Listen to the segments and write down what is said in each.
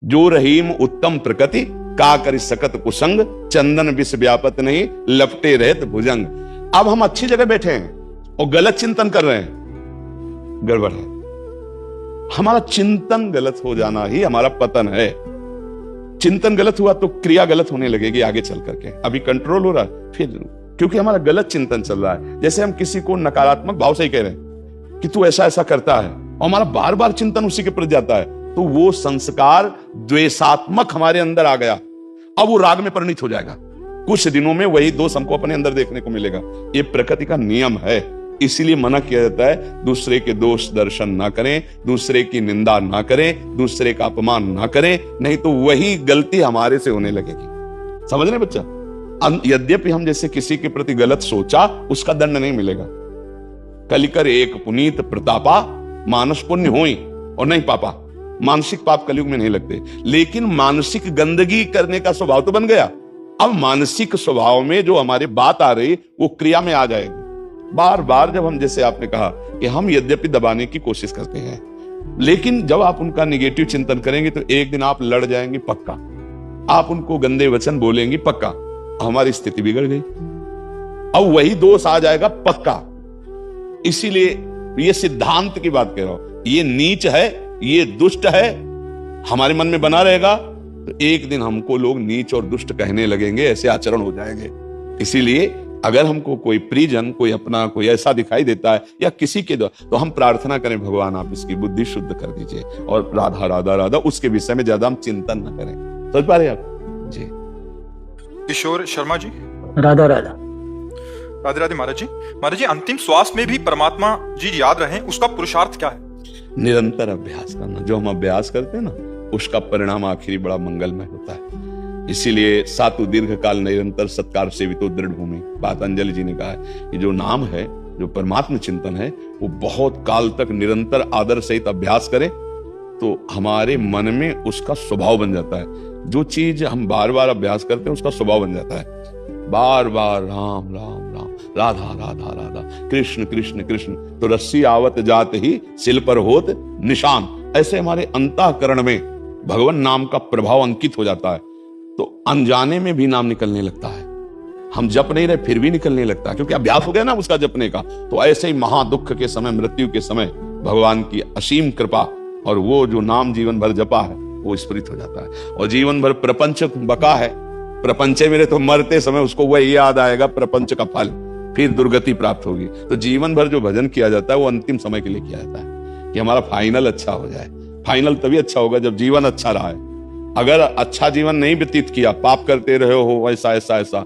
जो रहीम उत्तम प्रकृति, का करि सकत कुसंग, चंदन विष व्यापत नहीं, लपटे रहत भुजंग। अब हम अच्छी जगह बैठे हैं और गलत चिंतन कर रहे हैं, गड़बड़ है। हमारा चिंतन गलत हो जाना ही हमारा पतन है। चिंतन गलत हुआ तो क्रिया गलत होने लगेगी आगे चल करके। अभी कंट्रोल हो रहा है फिर, क्योंकि हमारा गलत चिंतन चल रहा है। जैसे हम किसी को नकारात्मक भाव से ही कह रहे हैं कि तू ऐसा ऐसा करता है, और हमारा बार बार चिंतन उसी के प्रति जाता है, तो वो संस्कार द्वेषात्मक हमारे अंदर आ गया। अब वो राग में परिणत हो जाएगा। कुछ दिनों में वही दोष हमको अपने अंदर देखने को मिलेगा। ये प्रकृति का नियम है। इसीलिए मना किया जाता है दूसरे के दोष दर्शन ना करें, दूसरे की निंदा ना करें, दूसरे का अपमान ना करें, नहीं तो वही गलती हमारे से होने लगेगी। समझ रहे बच्चा? यद्यपि हम जैसे किसी के प्रति गलत सोचा, उसका दंड नहीं मिलेगा। कलिकर एक पुनीत प्रतापा, मानस पुण्य होई और नहीं पापा। मानसिक पाप कलयुग में नहीं लगते, लेकिन मानसिक गंदगी करने का स्वभाव तो बन गया। अब मानसिक स्वभाव में जो हमारी बात आ रही, वो क्रिया में आ जाएगी। बार बार जब हम, जैसे आपने कहा कि हम यद्यपि दबाने की कोशिश करते हैं, लेकिन जब आप उनका निगेटिव चिंतन करेंगे तो एक दिन आप लड़ जाएंगे पक्का। आप उनको गंदे वचन बोलेंगे पक्का, हमारी स्थिति बिगड़ गई। अब वही दोष आ जाएगा पक्का। इसीलिए ये सिद्धांत की बात कह रहा हूं, ये नीच है, ये दुष्ट है, हमारे मन में बना रहेगा तो एक दिन हमको लोग नीच और दुष्ट कहने लगेंगे, ऐसे आचरण हो जाएंगे। इसीलिए अगर हमको कोई परिजन, कोई अपना, कोई ऐसा दिखाई देता है या किसी के द्वारा, तो हम प्रार्थना करें, भगवान आप इसकी बुद्धि शुद्ध कर दीजिए, और राधा राधा राधा, उसके विषय में ज्यादा हम चिंतन न करें। समझ पा रहे हैं आप जी? किशोर शर्मा जी, राधा राधा। राधे राधे महाराज जी। महाराज जी, अंतिम श्वास में भी परमात्मा जी याद रहे, उसका पुरुषार्थ क्या है? निरंतर अभ्यास करना। जो हम अभ्यास करते हैं ना, उसका परिणाम आखिरी बड़ा मंगलमय होता है। इसीलिए सातु दीर्घ काल निरंतर सत्कार सेवितो दृढ़ भूमि, बात अंजलि जी ने कहा है। ये जो नाम है, जो परमात्मा चिंतन है, वो बहुत काल तक निरंतर आदर सहित अभ्यास करें तो हमारे मन में उसका स्वभाव बन जाता है। जो चीज हम बार बार अभ्यास करते हैं, उसका स्वभाव बन जाता है। बार बार राम राम राम, राधा राधा राधा, कृष्ण कृष्ण कृष्ण, तो रस्सी आवत जात ही सिल पर होत निशान। ऐसे हमारे अंतःकरण में भगवान नाम का प्रभाव अंकित हो जाता है, तो अनजाने में भी नाम निकलने लगता है। हम जप नहीं रहे फिर भी निकलने लगता है, क्योंकि अभ्यास हो गया ना उसका जपने का। तो ऐसे ही महादुख के समय, मृत्यु के समय भगवान की असीम कृपा, और वो जो नाम जीवन भर जपा है वो स्फुरित हो जाता है। और जीवन भर प्रपंच बका है, प्रपंचे मेरे, तो मरते समय उसको वही याद आएगा, प्रपंच का फल, फिर दुर्गति प्राप्त होगी। तो जीवन भर जो भजन किया जाता है वो अंतिम समय के लिए किया जाता है, कि हमारा फाइनल अच्छा हो जाए। फाइनल तभी अच्छा होगा जब जीवन अच्छा रहा है। अगर अच्छा जीवन नहीं व्यतीत किया, पाप करते रहे हो ऐसा ऐसा ऐसा,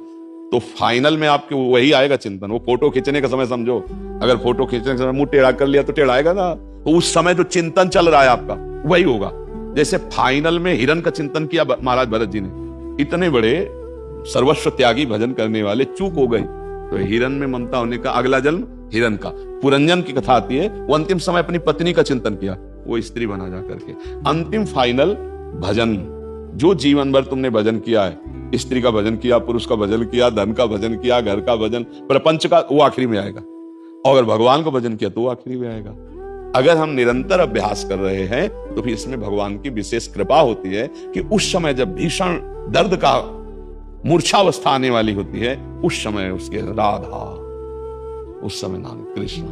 तो फाइनल में आपके वही आएगा चिंतन। वो फोटो खींचने का समय समझो, अगर फोटो खींचने के समय मुंह टेढ़ा कर लिया तो टेढ़ा आएगा ना, तो उस समय जो चिंतन चल रहा है आपका वही होगा। जैसे फाइनल में हिरण का चिंतन किया महाराज भरत जी ने, इतने बड़े सर्वस्व त्यागी भजन करने वाले, चूक हो गई तो हिरण में ममता होने का अगला जन्म हिरण का। पुरंजन की कथा आती है, वो अंतिम समय अपनी पत्नी का चिंतन किया, वो स्त्री बना जा करके। अंतिम फाइनल भजन, जो जीवन भर तुमने भजन किया है, स्त्री का भजन किया, पुरुष का भजन किया, धन का भजन किया, घर का भजन, प्रपंच का, वो आखिरी में आएगा। और अगर भगवान का भजन किया तो वो आखिरी में आएगा। अगर हम निरंतर अभ्यास कर रहे हैं तो फिर इसमें भगवान की विशेष कृपा होती है कि उस समय जब भीषण दर्द का मूर्छावस्था आने वाली होती है, उस समय उसके राधा, उस समय नाम कृष्ण,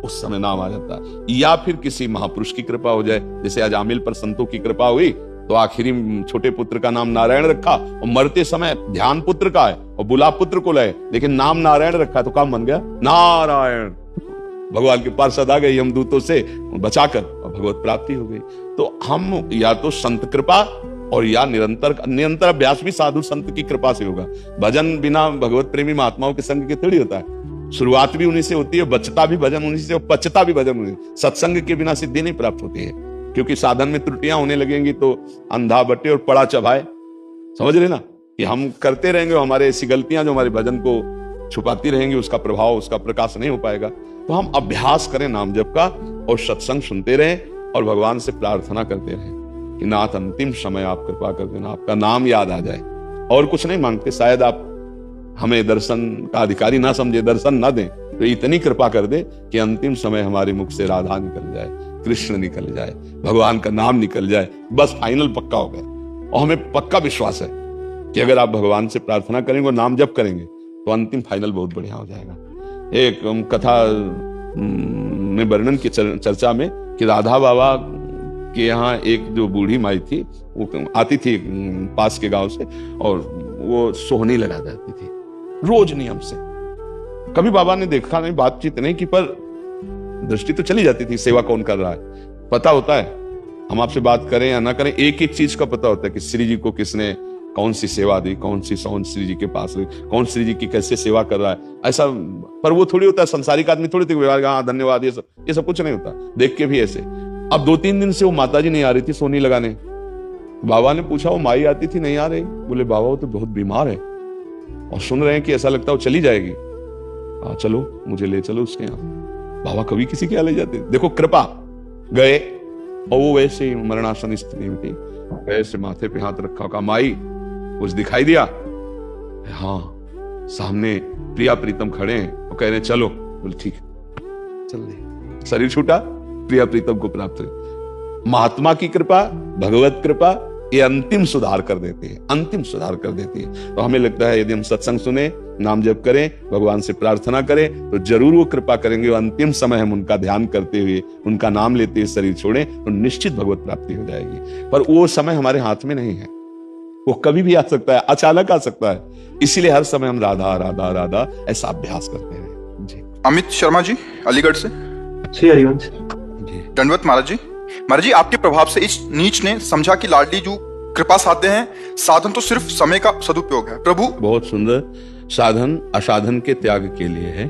उस समय नाम आ जाता है। या फिर किसी महापुरुष की कृपा हो जाए, जैसे आज आमिल पर संतों की कृपा हुई तो आखिरी छोटे पुत्र का नाम नारायण रखा, और मरते समय ध्यान पुत्र का है और बुला पुत्र को लाए, लेकिन नाम नारायण रखा, तो काम बन गया नारायण। भगवान के पार्षद आ गए यमदूतों से बचाकर, और भगवत प्राप्ति हो गई। तो हम या तो संत कृपा और या निरंतर अभ्यास भी साधु संत की कृपा से होगा। भजन बिना भगवत प्रेमी महात्माओं के संग के थोड़ी होता है। शुरुआत भी उन्हीं से होती है, बचता भी भजन उन्हीं से, और पचता भी भजन उन्हीं से। सत्संग के बिना सिद्धि नहीं प्राप्त होती है, क्योंकि साधन में त्रुटियां होने लगेंगी तो अंधा बटे और पड़ा चबाए। समझ रहे ना, कि हम करते रहेंगे, हमारे ऐसी गलतियां जो हमारे भजन को छुपाती रहेंगी, उसका प्रभाव, उसका प्रकाश नहीं हो पाएगा। तो हम अभ्यास करें नाम जप का, और सत्संग सुनते रहें, और भगवान से प्रार्थना करते रहें कि नाथ अंतिम समय आप कृपा कर देना, आपका नाम याद आ जाए। और कुछ नहीं मांगते, शायद आप हमें दर्शन का अधिकारी ना समझे, दर्शन ना दें, तो इतनी कृपा कर दे कि अंतिम समय हमारे मुख से राधा निकल जाए। कृष्ण निकल जाए, भगवान का नाम निकल जाए, बस फाइनल पक्का हो गया। और हमें पक्का विश्वास है कि अगर आप भगवान से प्रार्थना करेंगे और नाम जप करेंगे तो अंतिम फाइनल बहुत बढ़िया हो जाएगा। एक कथा में वर्णन की चर्चा में कि राधा बाबा के यहाँ एक जो बूढ़ी माई थी, वो आती थी पास के गांव से, और वो सोहनी लगा जाती थी रोज नियम से। कभी बाबा ने देखा नहीं, बातचीत नहीं की, पर दृष्टि तो चली जाती थी सेवा कौन कर रहा है। पता होता है, हम आपसे बात करें या ना करें, एक एक चीज का पता होता है कि श्री जी को किसने कौन सी सेवा दी, कौन सी सौन श्री जी के पास हुई, कौन श्री जी की कैसे सेवा कर रहा है, ऐसा। पर वो थोड़ी होता है, संसारिक आदमी थोड़ी थी, हाँ धन्यवाद, ये सब कुछ नहीं होता। देख के भी ऐसे। अब 2-3 दिन से वो माता जी नहीं आ रही थी सोनी लगाने। बाबा ने पूछा वो माई आती थी, नहीं आ रही। बोले बाबा वो तो बहुत बीमार है और सुन रहे हैं कि ऐसा लगता है वो चली जाएगी। चलो मुझे ले चलो उसके यहाँ। बाबा कभी किसी के यहाँ ले जाते, देखो कृपा। गए और वो वैसे ही मरणासन स्थिति में थी, वैसे माथे पे हाथ रखा, कहा माई कुछ दिखाई दिया? हाँ, सामने प्रिया प्रीतम खड़े हैं और कह रहे हैं चलो। बोले ठीक है, चल रहे। शरीर छूटा, प्रिया प्रीतम को प्राप्त हुई। महात्मा की कृपा, भगवत कृपा, ये अंतिम सुधार कर देती है, अंतिम सुधार कर देती है। तो हमें लगता है यदि हम सत्संग सुने, नाम जप करें, भगवान से प्रार्थना करें, तो जरूर वो कृपा करेंगे। और अंतिम समय हम उनका ध्यान करते हुए, उनका नाम लेते हुए शरीर छोड़ें तो निश्चित भगवत प्राप्ति हो जाएगी। पर वो समय हमारे हाथ में नहीं है, वो कभी भी आ सकता है, अचानक आ सकता है। इसीलिए हर समय हम राधा राधा राधा ऐसा अभ्यास करते हैं। जी। अमित शर्मा जी अलीगढ़ से। श्री हरिवंश। दंडवत महाराज जी। महाराज जी, आपके प्रभाव से इस नीच ने समझा कि लाडली जो कृपा साध्य हैं, साधन तो सिर्फ समय का सदुपयोग है। प्रभु बहुत सुंदर। साधन असाधन के त्याग के लिए है,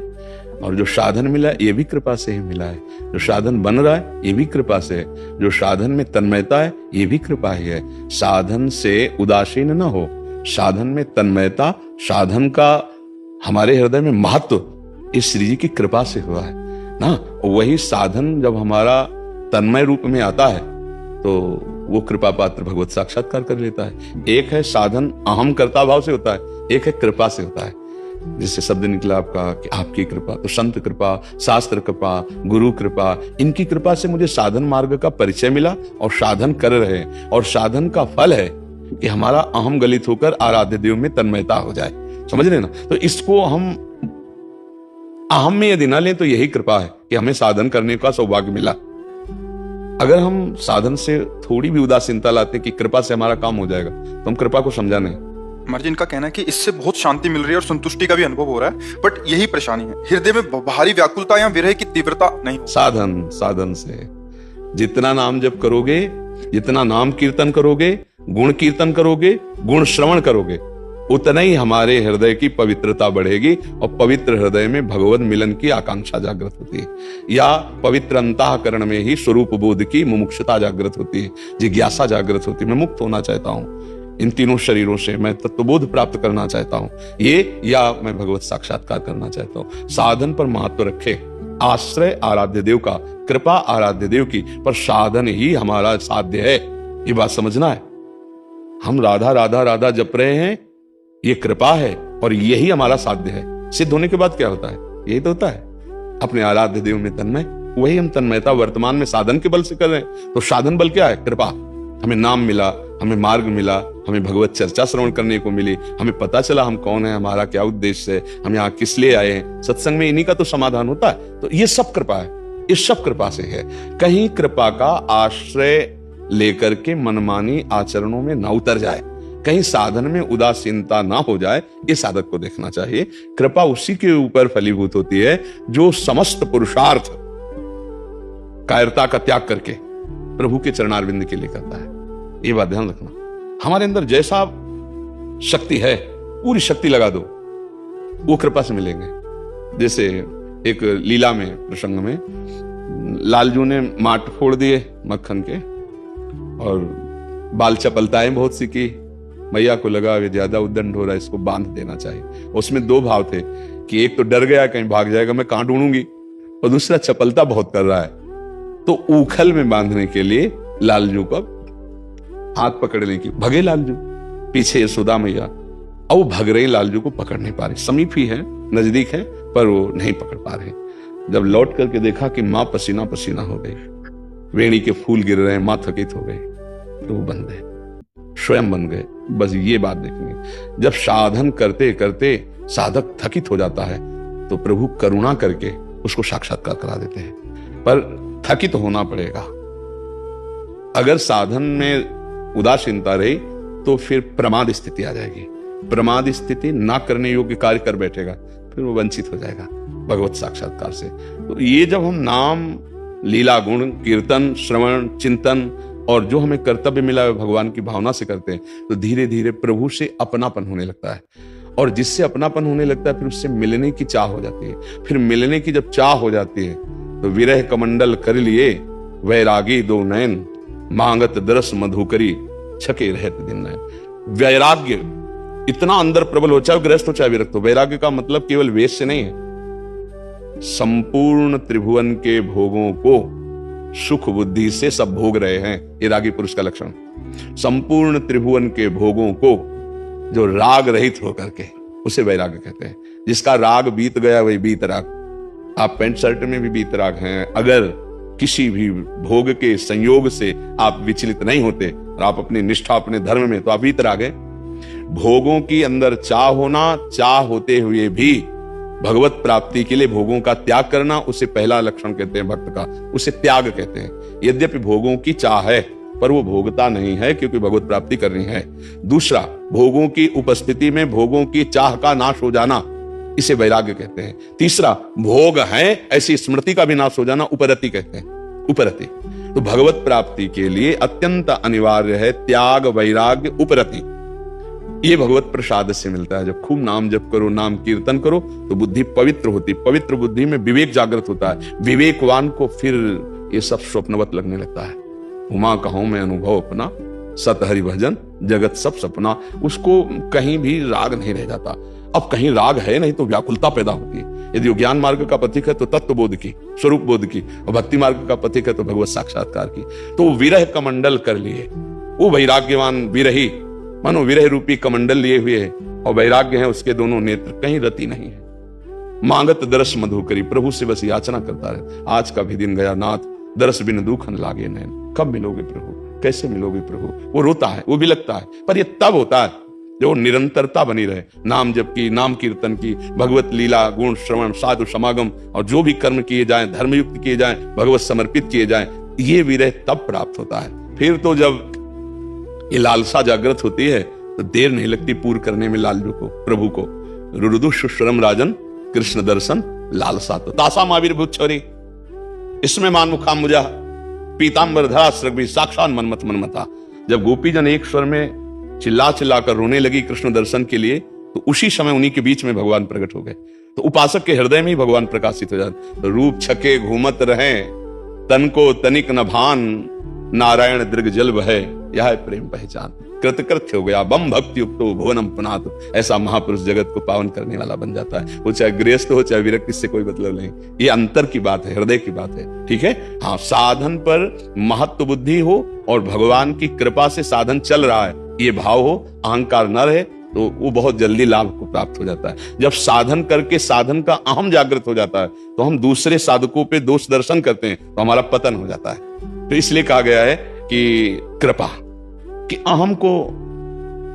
और जो साधन मिला ये भी कृपा से ही मिला है। जो साधन बन रहा है ये भी कृपा से है। जो साधन में तन्मयता है ये भी कृपा ही है। साधन से उदासीन न हो, साधन में तन्मयता, साधन का हमारे हृदय में महत्व इस श्री जी की कृपा से हुआ है ना। वही साधन जब हमारा तन्मय रूप में आता है तो वो कृपा पात्र भगवत साक्षात्कार कर लेता है। एक है साधन अहम कर्ता भाव से होता है, एक है कृपा से होता है। जिससे शब्द निकला आपका कि आपकी कृपा, तो संत कृपा, शास्त्र कृपा, गुरु कृपा, इनकी कृपा से मुझे साधन मार्ग का परिचय मिला और साधन कर रहे हैं। और साधन का फल है कि हमारा अहम गलित होकर आराध्य देव में तन्मयता हो जाए। समझ रहे ना? तो इसको हम अहम में यदि ना लें तो यही कृपा है कि हमें साधन करने का सौभाग्य मिला। अगर हम साधन से थोड़ी भी उदासीनता लाते कि कृपा से हमारा काम हो जाएगा, तो हम कृपा को समझा नहीं। महाराज, इनका कहना है कि इससे बहुत शांति मिल रही है और संतुष्टि का भी अनुभव हो रहा है, बट यही परेशानी है, हृदय में भारी व्याकुलता या विरह की तीव्रता नहीं हो। साधन से जितना नाम जप करोगे, जितना नाम कीर्तन करोगे, गुण कीर्तन करोगे, गुण श्रवण करोगे, उतना ही हमारे हृदय की पवित्रता बढ़ेगी। और पवित्र हृदय में भगवत मिलन की आकांक्षा जागृत होती है, या पवित्र अंतःकरण में ही स्वरूप बोध की मुमुक्षुता जागृत होती है, जिज्ञासा जागृत होती है। मैं मुक्त होना चाहता हूँ इन तीनों शरीरों से, मैं तत्वबोध प्राप्त करना चाहता हूँ ये, या मैं भगवत साक्षात्कार करना चाहता हूँ। साधन पर महत्व रखे, आश्रय आराध्य देव का, कृपा आराध्य देव की, पर साधन ही हमारा साध्य है, ये बात समझना है। हम राधा राधा राधा जप रहे हैं, ये कृपा है, और यही हमारा साध्य है। सिद्ध होने के बाद क्या होता है? यही तो होता है, अपने आराध्य देव में तन्मय। वही हम तन्मयता वर्तमान में साधन के बल से कर रहे हैं। तो साधन बल क्या है? कृपा। हमें नाम मिला, हमें मार्ग मिला, हमें भगवत चर्चा श्रवण करने को मिली, हमें पता चला हम कौन है, हमारा क्या उद्देश्य है, हम यहाँ किस लिए आए हैं। सत्संग में इन्हीं का तो समाधान होता है। तो ये सब कृपा है, इस सब कृपा से है। कहीं कृपा का आश्रय लेकर के मनमानी आचरणों में न उतर जाए, कहीं साधन में उदासीनता ना हो जाए, ये साधक को देखना चाहिए। कृपा उसी के ऊपर फलीभूत होती है जो समस्त पुरुषार्थ कायरता का त्याग करके प्रभु के चरणारविंद के लिए करता है। ये बात ध्यान रखना। हमारे अंदर जैसा शक्ति है, पूरी शक्ति लगा दो, वो कृपा से मिलेंगे। जैसे एक लीला में, प्रसंग में, लालजू ने माट फोड़ दिए मक्खन के, और बाल चपलताएं बहुत सी की। मैया को लगा ये ज्यादा उद्दंड हो रहा है, इसको बांध देना चाहिए। उसमें दो भाव थे कि एक तो डर गया कहीं भाग जाएगा, मैं कहां ढूंढूंगी, और दूसरा चपलता बहुत कर रहा है। तो उखल में बांधने के लिए लालजू का हाथ पकड़ने की भगे लालजू, पीछे यशोदा मैया, और वो भग रहे लालजू को पकड़ नहीं पा रहे। समीप ही है, नजदीक है, पर वो नहीं पकड़ पा रहे। जब लौट करके देखा कि मां पसीना पसीना हो गई, वेणी के फूल गिर रहे हैं, मां थकित हो गई, तो वो बन गए, स्वयं बन गए। बस ये बात देखनी। जब साधन करते करते साधक थकित हो जाता है तो प्रभु करुणा करके उसको साक्षात्कार करा देते हैं, पर थकित होना पड़ेगा। अगर साधन में उदासीनता रही तो फिर प्रमाद स्थिति आ जाएगी। प्रमाद स्थिति ना करने योग्य कार्य कर बैठेगा, फिर वो वंचित हो जाएगा भगवत साक्षात्कार से। तो ये जब हम नाम, लीला, गुण, कीर्तन, श्रवण, चिंतन और जो हमें कर्तव्य मिला है भगवान की भावना से करते हैं, तो धीरे धीरे प्रभु से अपनापन होने लगता है। और जिससे अपनापन होने लगता है फिर उससे मिलने की चाह हो जाती है। फिर मिलने की जब चाह हो जाती है तो विरह कमंडल कर लिए वैरागी दो नयन, मांगत दरस मधुकरी छके रहत दिन नयन। वैराग्य इतना अंदर प्रबल हो, चाहे गृहस्थ हो चाहे विरक्त हो। वैराग्य का मतलब केवल वेद से नहीं है, संपूर्ण त्रिभुवन के भोगों को सुख बुद्धि से सब भोग रहे हैं, ये रागी पुरुष का लक्षण। संपूर्ण त्रिभुवन के भोगों को जो राग रहित होकर के, उसे वैराग्य कहते हैं। जिसका राग बीत गया वही बीत राग। आप पैंट शर्ट में भी बीत राग हैं, अगर किसी भी भोग के संयोग से आप विचलित नहीं होते और आप अपनी निष्ठा, अपने धर्म में, तो आप बीत राग हैं। भोगों की अंदर चाह होना, चाह होते हुए भी भगवत प्राप्ति के लिए भोगों का त्याग करना, उसे पहला लक्षण कहते हैं भक्त का, उसे त्याग कहते हैं। यद्यपि भोगों की चाह है पर वो भोगता नहीं है, क्योंकि भगवत प्राप्ति करनी है। दूसरा, भोगों की उपस्थिति में भोगों की चाह का नाश हो जाना, इसे वैराग्य कहते हैं। तीसरा, भोग है ऐसी स्मृति का भी नाश हो जाना, उपरति कहते हैं। उपरति तो भगवत प्राप्ति के लिए अत्यंत अनिवार्य है त्याग, वैराग्य, उपरति। ये भगवत प्रसाद से मिलता है। जब खूब नाम जप करो, नाम कीर्तन करो, तो बुद्धि पवित्र होती। पवित्र बुद्धि में विवेक जागृत होता है। विवेकवान को फिर ये सब स्वप्नवत लगने लगता है। उमा कहूं मैं अनुभव अपना, सत हरि भजन जगत सब सपना। उसको कहीं भी राग नहीं रह जाता। अब कहीं राग है नहीं तो व्याकुलता पैदा होती है। यदि ज्ञान मार्ग का पथिक है तो तत्व बोध की, स्वरूप बोध की, और भक्ति मार्ग का पथिक है तो भगवत साक्षात्कार की। तो विरह कमंडल कर लिए, वो वैराग्यवान विरही मानो विरह रूपी कमंडल लिए हुए है, और वैराग्य है उसके दोनों नेत्र, कहीं रति नहीं है। मांगत दरस मधुकरी, प्रभु से बस याचना करता रहे। आज का भी दिन गया नाथ, दरस बिन दुखन लागे नैन। कब मिलोगे प्रभु, कैसे मिलोगे प्रभु? वो रोता है, वो भी लगता है, पर ये तब होता है जो निरंतरता बनी रहे। नाम जप की, नाम कीर्तन की, भगवत लीला, गुण, श्रवण, साधु समागम, और जो भी कर्म किए जाएं, धर्मयुक्त किए जाएं, भगवत समर्पित किए जाएं, ये विरह तब प्राप्त होता है। फिर तो जब ये लालसा जागृत होती है तो देर नहीं लगती पूर्ण करने में लालजू को, प्रभु को। रुरुदु सुश्रम राजन कृष्ण दर्शन लालसा तो तासा महावीर भूत छोरी, इसमें मान मुखाम मुझा पीतांबर धरा सृग्वी साक्षात मनमत मनमता। जब गोपीजन एक स्वर में चिल्ला चिल्ला कर रोने लगी कृष्ण दर्शन के लिए, तो उसी समय उन्हीं के बीच में भगवान प्रकट हो गए। तो उपासक के हृदय में ही भगवान प्रकाशित हो जाते। तो रूप छके घूमत रहे, तन को तनिक न भान, नारायण दृग जल बहे, यह है प्रेम पहचान। कृतकृत्य हो गया, बम भक्ति युक्तो भुवनम पुनात। ऐसा महापुरुष जगत को पावन करने वाला बन जाता है। वो चाहे गृहस्थ हो चाहे विरक्त, इससे कोई मतलब नहीं। ये अंतर की बात है, हृदय की बात है। ठीक है, हाँ, साधन पर महत्व बुद्धि हो और भगवान की कृपा से साधन चल रहा है, ये भाव हो, अहंकार न रहे, तो वो बहुत जल्दी लाभ को प्राप्त हो जाता है। जब साधन करके साधन का अहम जागृत हो जाता है तो हम दूसरे साधकों पे दोष दर्शन करते हैं, तो हमारा पतन हो जाता है। तो इसलिए कहा गया है कि कृपा, कि अहम को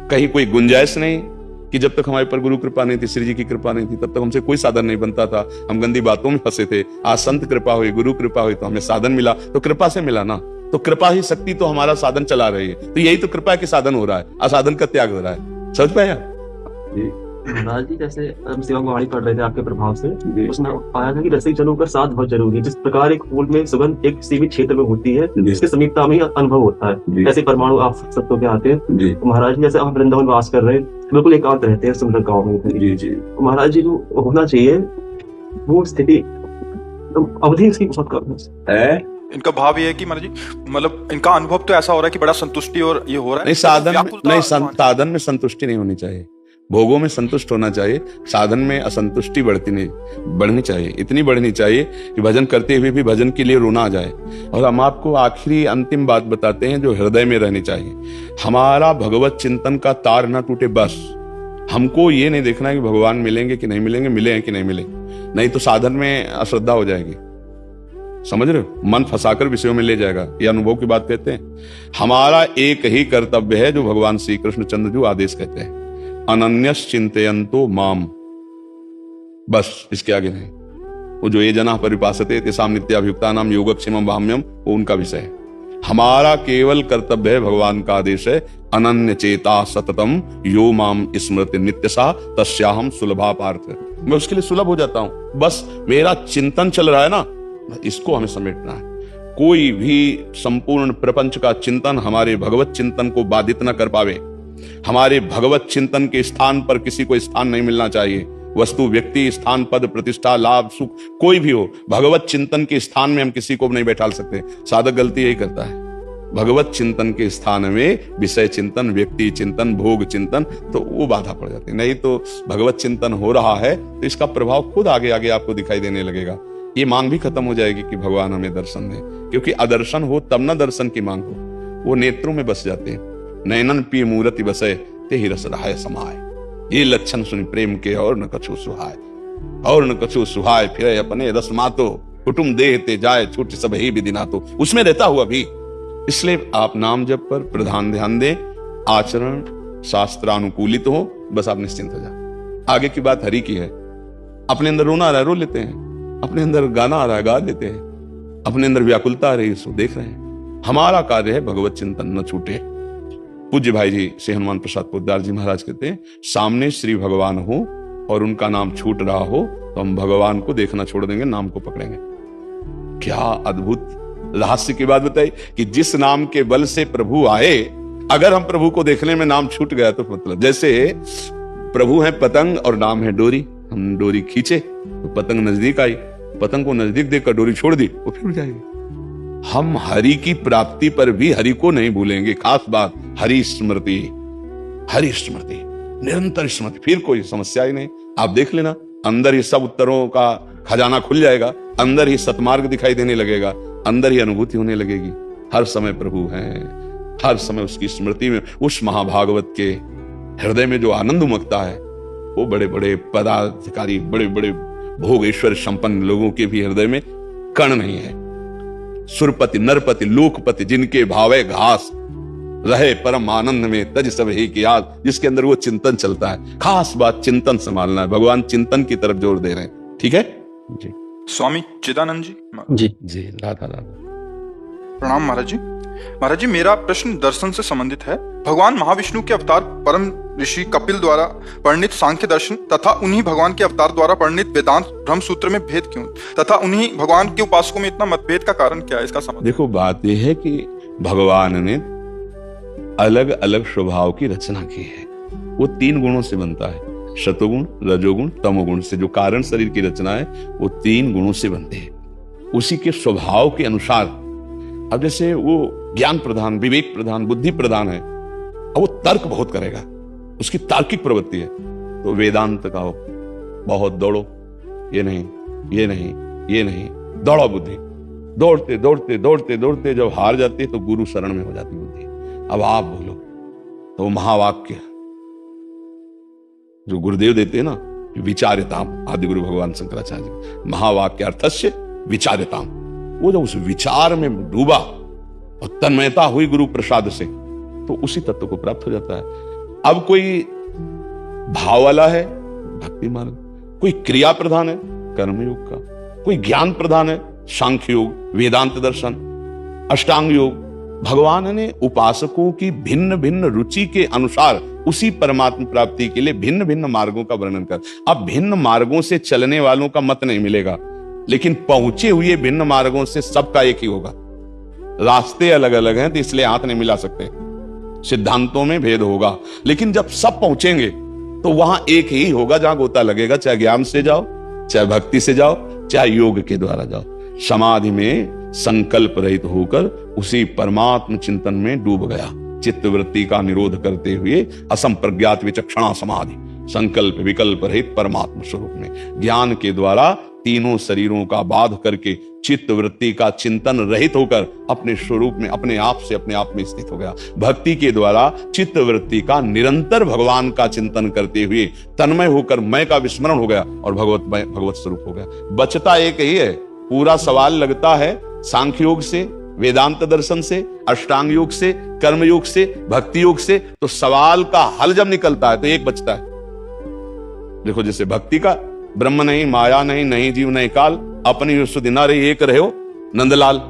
कहीं कोई गुंजाइश नहीं, कि जब तक हमारे पर गुरु कृपा नहीं थी, श्री जी की कृपा नहीं थी, तब तक हमसे कोई साधन नहीं बनता था। हम गंदी बातों में फंसे थे। आज संत कृपा हुई, गुरु कृपा हुई, तो हमें साधन मिला। तो कृपा से मिला ना, तो कृपा ही शक्ति तो हमारा साधन चला रही है। तो यही तो कृपा के साधन हो रहा है, असाधन का त्याग हो रहा है। समझ पाया महाराज जी? जैसे हम सेवा वाणी पढ़ रहे थे आपके प्रभाव से, उसमें आया था कि रसिक जनों का साथ बहुत जरूरी है। जिस प्रकार एक फूल में सुगंध एक सीमित क्षेत्र में होती है, इसके समीपता में ही अनुभव होता है, ऐसे परमाणु आप सबको के आते हैं। तो महाराज जी, जैसे आप वृंदावन वास कर रहे हैं, बिल्कुल एकांत रहते हैं सुंदर गाँव में, तो महाराज जी को होना चाहिए वो स्थिति, अवधि इसकी बहुत कम है। इनका भाव ये है कि महाराज जी, मतलब इनका अनुभव तो ऐसा हो रहा है कि बड़ा संतुष्टि और ये हो रहा है। नहीं, साधन में संतुष्टि नहीं होनी चाहिए, भोगों में संतुष्ट होना चाहिए। साधन में असंतुष्टि बढ़नी चाहिए, इतनी बढ़नी चाहिए कि भजन करते हुए भी भजन के लिए रोना आ जाए। और हम आपको आखिरी अंतिम बात बताते हैं जो हृदय में रहनी चाहिए। हमारा भगवत चिंतन का तार ना टूटे, बस। हमको ये नहीं देखना है कि भगवान मिलेंगे कि नहीं मिलेंगे, मिले हैं कि नहीं मिले, नहीं तो साधन में अश्रद्धा हो जाएगी। समझ रहे हो? मन फंसाकर विषयों में ले जाएगा, ये अनुभव की बात कहते हैं। हमारा एक ही कर्तव्य है जो भगवान श्री कृष्ण चंद्र जी आदेश कहते हैं, अनन्यस चिंतयन्तो माम, बस इसके आगे नहीं। वो जो ये जना परिपासते तेषां नित्याभियुक्तानां योगक्षेमं वाम्यम, वो उनका विषय है। हमारा केवल कर्तव्य है, भगवान का आदेश है, अनन्य चेता सततम यो माम स्मृति नित्यसा तस्याहम सुलभा पार्थ। मैं उसके लिए सुलभ हो जाता हूं। बस मेरा चिंतन चल रहा है ना, इसको हमें समेटना है। कोई भी संपूर्ण प्रपंच का चिंतन हमारे भगवत चिंतन को बाधित न कर पावे। हमारे भगवत चिंतन के स्थान पर किसी को स्थान नहीं मिलना चाहिए। वस्तु, व्यक्ति, स्थान, पद, प्रतिष्ठा, लाभ, सुख कोई भी हो, भगवत चिंतन के स्थान में हम किसी को नहीं बैठा सकते। साधक गलती यही करता है, भगवत चिंतन के स्थान में विषय चिंतन, व्यक्ति चिंतन, भोग चिंतन, तो वो बाधा पड़ जाती है। नहीं तो भगवत चिंतन हो रहा है तो इसका प्रभाव खुद आगे आगे आपको दिखाई देने लगेगा। ये मांग भी खत्म हो जाएगी कि भगवान हमें दर्शन दे, क्योंकि अदर्शन हो तब ना दर्शन की मांग हो, वो नेत्रों में बस जाते हैं। नयनन पी मूर्ति बसे ते ही रस रहाय समाय, ये लक्षण सुन प्रेम के और न कछु सुहाय, और न कछु सुहाय फिर अपने रस मातो, कुटुम देह ते जाए छूट सब ही विधि नातो, उसमें रहता हुआ भी। इसलिए आप नाम जप पर प्रधान ध्यान दें, आचरण शास्त्रानुकूलित हो, बस आप निश्चिंत हो जाए। आगे की बात हरि की है। अपने अंदर रोना आ रहा है रो लेते हैं, अपने अंदर गाना आ रहा है गा लेते हैं, अपने अंदर व्याकुलता आ रही है सो देख रहे हैं। हमारा कार्य है भगवत चिंतन न छूटे। पूज्य भाई जी श्री हनुमान प्रसाद पोद्दार जी महाराज कहते हैं, सामने श्री भगवान हो और उनका नाम छूट रहा हो तो हम भगवान को देखना छोड़ देंगे, नाम को पकड़ेंगे। क्या अद्भुत रहस्य की बात बताई कि जिस नाम के बल से प्रभु आए, अगर हम प्रभु को देखने में नाम छूट गया तो मतलब जैसे प्रभु है पतंग और नाम है डोरी, हम डोरी खींचे तो पतंग नजदीक आई, पतंग को नजदीक देखकर डोरी छोड़ दी वो फिर जाएगी। हम हरि की प्राप्ति पर भी हरि को नहीं भूलेंगे। खास बात हरि स्मृति, हरि स्मृति, निरंतर स्मृति, फिर कोई समस्या ही नहीं। आप देख लेना, अंदर ही सब उत्तरों का खजाना खुल जाएगा, अंदर ही सतमार्ग दिखाई देने लगेगा, अंदर ही अनुभूति होने लगेगी। हर समय प्रभु है, हर समय उसकी स्मृति में, उस महाभागवत के हृदय में जो आनंद उमकता है, वो बड़े बड़े पदाधिकारी, बड़े बड़े भोगेश्वर संपन्न लोगों के भी हृदय में कण नहीं है। सुरपति नरपति लोकपति जिनके भावे घास, रहे परम आनंद में तज सब ही की याद, जिसके अंदर वो चिंतन चलता है। खास बात चिंतन संभालना है, भगवान चिंतन की तरफ जोर दे रहे हैं। ठीक है जी। स्वामी चिदानंद जी जी, राधा राधा। प्रणाम महाराज जी। महाराज जी, मेरा प्रश्न दर्शन से संबंधित है। भगवान महाविष्णु के अवतार परम ऋषि कपिल द्वारा वर्णित सांख्य दर्शन तथा उन्हीं भगवान के अवतार द्वारा वर्णित वेदांत ब्रह्म सूत्र में भेद क्यों, तथा उन्हीं भगवान के उपासकों में इतना मतभेद का कारण क्या है? इसका समझ देखो, बात यह है कि भगवान ने अलग अलग स्वभाव की रचना की है। वो 3 गुणों से बनता है, सतोगुण, रजोगुण, तमोगुण से। जो कारण शरीर की रचना है वो 3 गुणों से बनते हैं। उसी के स्वभाव के अनुसार, अब जैसे वो ज्ञान प्रधान, विवेक प्रधान, बुद्धि प्रधान है, अब वो तर्क बहुत करेगा, उसकी तार्किक प्रवृत्ति है, तो वेदांत का हो बहुत दौड़ो, ये नहीं, ये नहीं, ये नहीं, दौड़ो बुद्धि। दौड़ते दौड़ते दौड़ते दौड़ते जब हार जाती है तो गुरु शरण में हो जाती बुद्धि। अब आप बोलो तो वो महावाक्य जो गुरुदेव देते हैं ना, विचार्यताम, आदि गुरु भगवान शंकराचार्य जी, महावाक्य अर्थस्य विचार्यताम, वो जब उस विचार में डूबा और तन्मयता हुई गुरु प्रसाद से, तो उसी तत्व को प्राप्त हो जाता है। अब कोई भाव वाला है भक्ति मार्ग, कोई क्रिया प्रधान है कर्मयोग का, कोई ज्ञान प्रधान है सांख्य योग, वेदांत दर्शन, अष्टांग योग। भगवान ने उपासकों की भिन्न भिन्न रुचि के अनुसार उसी परमात्मा प्राप्ति के लिए भिन्न भिन्न मार्गों का वर्णन कर। अब भिन्न मार्गों से चलने वालों का मत नहीं मिलेगा, लेकिन पहुंचे हुए भिन्न मार्गों से सबका एक ही होगा। रास्ते अलग अलग हैं तो इसलिए हाथ नहीं मिला सकते, सिद्धांतों में भेद होगा, लेकिन जब सब पहुंचेंगे तो वहां एक ही होगा जहां गोता लगेगा। चाहे ज्ञान से जाओ, चाहे भक्ति से जाओ, चाहे योग के द्वारा जाओ। समाधि में संकल्प रहित होकर उसी परमात्म चिंतन में डूब गया, चित्तवृत्ति का निरोध करते हुए असंप्रज्ञात विचक्षणा समाधि, संकल्प विकल्प रहित परमात्म स्वरूप में ज्ञान के द्वारा तीनों शरीरों का बाध करके चित्तवृत्ति का चिंतन रहित होकर अपने स्वरूप में अपने आप से अपने आप में स्थित हो गया। भक्ति के द्वारा चित्तवृत्ति का निरंतर भगवान का चिंतन करते हुए तन्मय होकर मैं का विस्मरण हो गया और भगवत स्वरूप हो गया। बचता एक ही है, पूरा सवाल लगता है सांख्य योग से, वेदांत दर्शन से, अष्टांग योग से, कर्म योग से, भक्ति योग से, तो सवाल का हल जब निकलता है तो एक बचता है। देखो जैसे भक्ति का, ब्रह्म नहीं, माया नहीं, नहीं जीव नहीं काल, अपनी सुधि न रही एक रहो नंदलाल,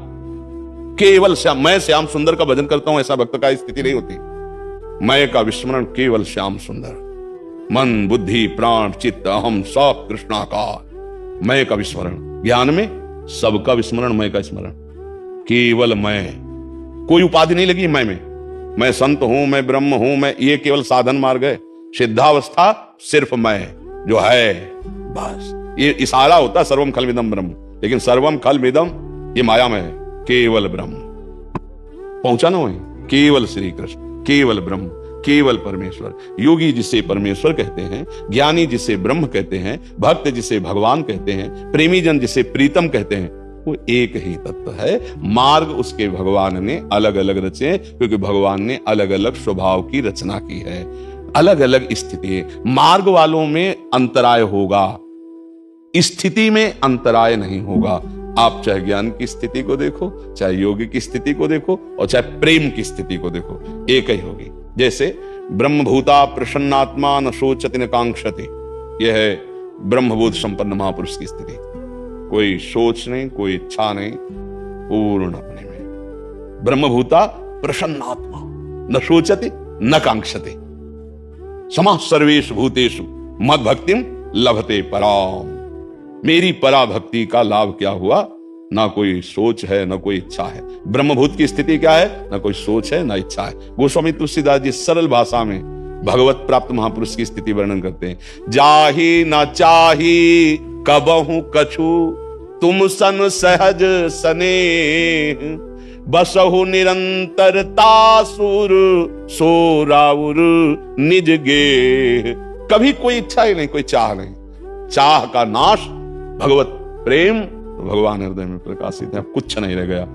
केवल श्याम, मैं श्याम सुंदर का भजन करता हूं, ऐसा भक्त का स्थिति नहीं होती। मैं का विस्मरण केवल श्याम सुंदर, मन बुद्धि प्राण चित्त अहम सब कृष्णाकार, मैं का विस्मरण। ज्ञान में सबका विस्मरण, मैं का स्मरण, केवल मैं, कोई उपाधि नहीं लगी मैं संत हूं, मैं ब्रह्म हूं, मैं, ये केवल साधन मार्ग है। सिद्धावस्था सिर्फ मैं जो है, बस ये इशारा होता सर्वम खलविदम ब्रह्म, लेकिन सर्वम खलविदम ये माया में है, केवल ब्रह्म। पहुंचा ना वही, केवल श्री कृष्ण, केवल ब्रह्म, केवल परमेश्वर। योगी जिसे परमेश्वर कहते हैं, ज्ञानी जिसे ब्रह्म कहते हैं, भक्त जिसे भगवान कहते हैं, प्रेमी जन जिसे प्रीतम कहते हैं, वो एक ही तत्व है। मार्ग उसके भगवान ने अलग अलग रचे, क्योंकि भगवान ने अलग अलग स्वभाव की रचना की है, अलग अलग स्थिति। मार्ग वालों में अंतराय होगा, स्थिति में अंतराय नहीं होगा। आप चाहे ज्ञान की स्थिति को देखो, चाहे योगी की स्थिति को देखो, और चाहे प्रेम की स्थिति को देखो, एक ही होगी। जैसे ब्रह्मभूता प्रसन्नात्मा न शोचति न कांक्षति, यह है ब्रह्मबोध संपन्न महापुरुष की स्थिति। कोई सोच नहीं, कोई इच्छा नहीं, पूर्ण अपने में। ब्रह्मभूता प्रसन्नात्मा न शोचति न कांक्षति, समः सर्वेषु भूतेषु मद भक्तिम लभते पराम। मेरी पराभक्ति का लाभ क्या हुआ? ना कोई सोच है, ना कोई इच्छा है। ब्रह्मभूत की स्थिति क्या है? ना कोई सोच है, ना इच्छा है। गोस्वामी तुलसीदास जी सरल भाषा में भगवत प्राप्त महापुरुष की स्थिति वर्णन करते हैं। जाहि न चाही कबहु कछु, तुम सन सहज सनेह, बसहु निरंतरता सुर सो राउर निज गेह। कभी कोई इच्छा ही नहीं, कोई चाह नहीं। चाह का नाश, भगवत प्रेम भगवान हृदय में प्रकाशित है, कुछ नहीं रह गया।